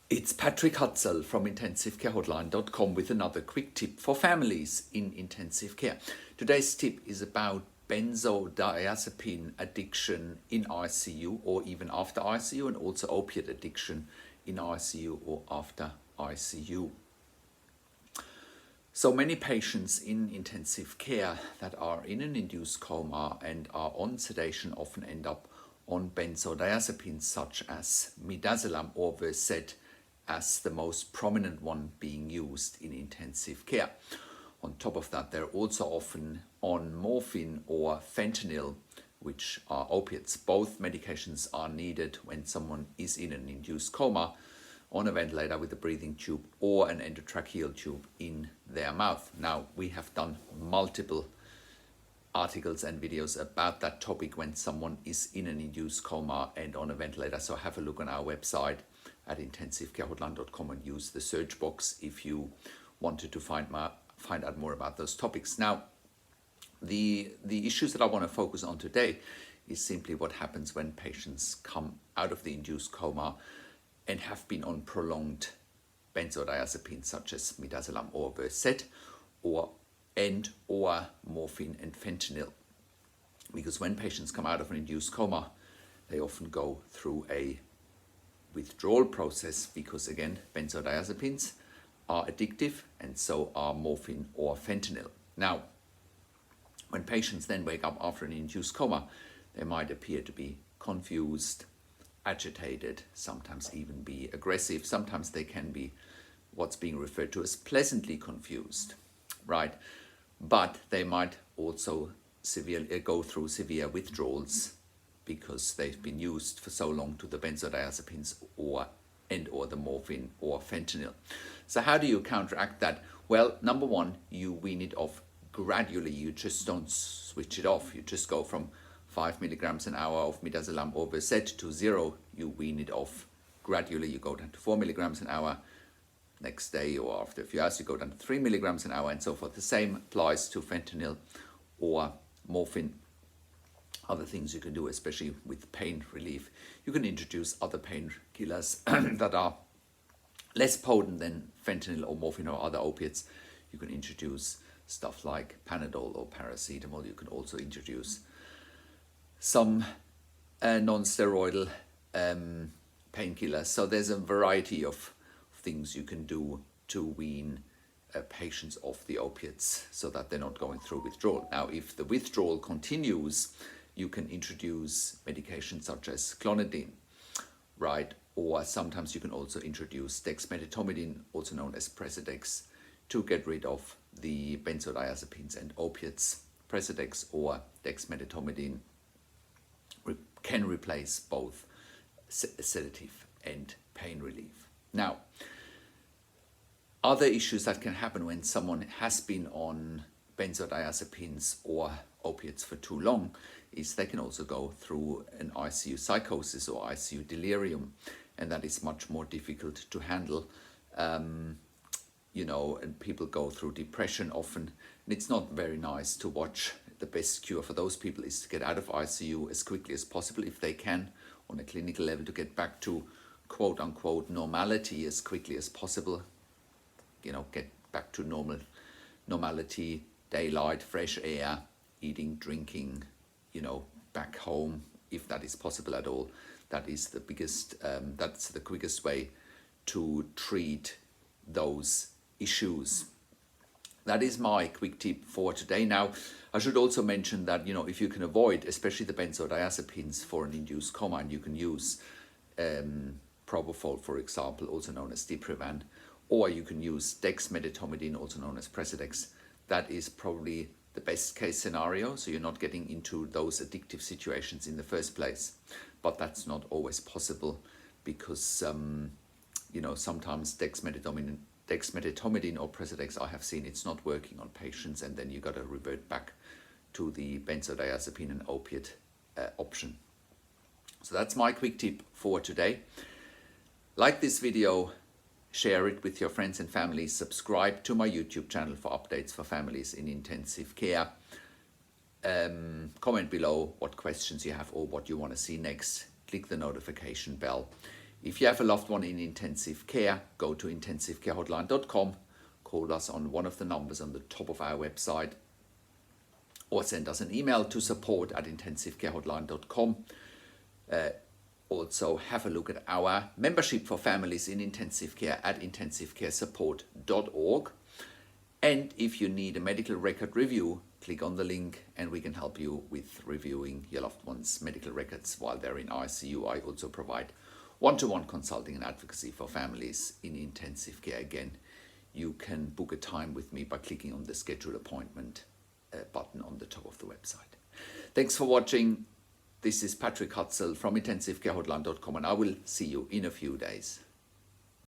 It's Patrick Hutzel from IntensiveCareHotline.com with another quick tip for families in intensive care. Today's tip is about benzodiazepine addiction in ICU or even after ICU, and also opiate addiction in ICU or after ICU. So many patients in intensive care that are in an induced coma and are on sedation often end up on benzodiazepines such as midazolam or Versed, as the most prominent one being used in intensive care. On top of that, they're also often on morphine or fentanyl, which are opiates. Both medications are needed when someone is in an induced coma, on a ventilator with a breathing tube or an endotracheal tube in their mouth. Now, we have done multiple articles and videos about that topic when someone is in an induced coma and on a ventilator. So have a look on our website at intensivecarehotline.com and use the search box if you wanted to find out more about those topics. Now, the issues that I want to focus on today is simply what happens when patients come out of the induced coma and have been on prolonged benzodiazepines such as midazolam or Versed or morphine and fentanyl. Because when patients come out of an induced coma, they often go through a withdrawal process because, again, benzodiazepines are addictive and so are morphine or fentanyl. Now, when patients then wake up after an induced coma, they might appear to be confused, agitated, sometimes even be aggressive. Sometimes they can be what's being referred to as pleasantly confused, right? But they might also go through severe withdrawals because they've been used for so long to the benzodiazepines or the morphine or fentanyl. So how do you counteract that? Well, number one, you wean it off gradually. You just don't switch it off. You just go from 5 milligrams an hour of midazolam or Versed to 0. You wean it off gradually. You go down to 4 milligrams an hour. Next day or after a few hours, you go down to 3 milligrams an hour and so forth. The same applies to fentanyl or morphine. Other things you can do, especially with pain relief, you can introduce other painkillers that are less potent than fentanyl or morphine or other opiates. You can introduce stuff like Panadol or paracetamol. You can also introduce some nonsteroidal painkillers. So there's a variety of things you can do to wean patients off the opiates so that they're not going through withdrawal. Now, if the withdrawal continues, you can introduce medications such as clonidine, right? Or sometimes you can also introduce dexmedetomidine, also known as Precedex, to get rid of the benzodiazepines and opiates. Precedex or dexmedetomidine can replace both sedative and pain relief. Now, other issues that can happen when someone has been on benzodiazepines or opiates for too long is they can also go through an ICU psychosis or ICU delirium, and that is much more difficult to handle. And people go through depression often, and it's not very nice to watch. The best cure for those people is to get out of ICU as quickly as possible if they can, on a clinical level, to get back to quote unquote normality as quickly as possible. Get back to normality, daylight, fresh air, eating, drinking, back home, if that is possible at all. That is the biggest, that's the quickest way to treat those issues. That is my quick tip for today. Now, I should also mention that, if you can avoid, especially the benzodiazepines for an induced coma, and you can use propofol, for example, also known as Diprivan, or you can use dexmedetomidine, also known as Precedex. That is probably the best case scenario, so you're not getting into those addictive situations in the first place. But that's not always possible because, sometimes dexmedetomidine or Precedex, I have seen it's not working on patients, and then you got to revert back to the benzodiazepine and opiate option. So that's my quick tip for today. Like this video, share it with your friends and family. Subscribe to my YouTube channel for updates for families in intensive care. Comment below what questions you have or what you want to see next. Click the notification bell. If you have a loved one in intensive care, go to intensivecarehotline.com, call us on one of the numbers on the top of our website, or send us an email to support@intensivecarehotline.com. Also have a look at our membership for families in intensive care at intensivecaresupport.org. And if you need a medical record review, click on the link and we can help you with reviewing your loved one's medical records while they're in ICU. I also provide one-to-one consulting and advocacy for families in intensive care. Again, you can book a time with me by clicking on the schedule appointment button on the top of the website. Thanks for watching. This is Patrick Hutzel from intensivecarehotline.com, and I will see you in a few days.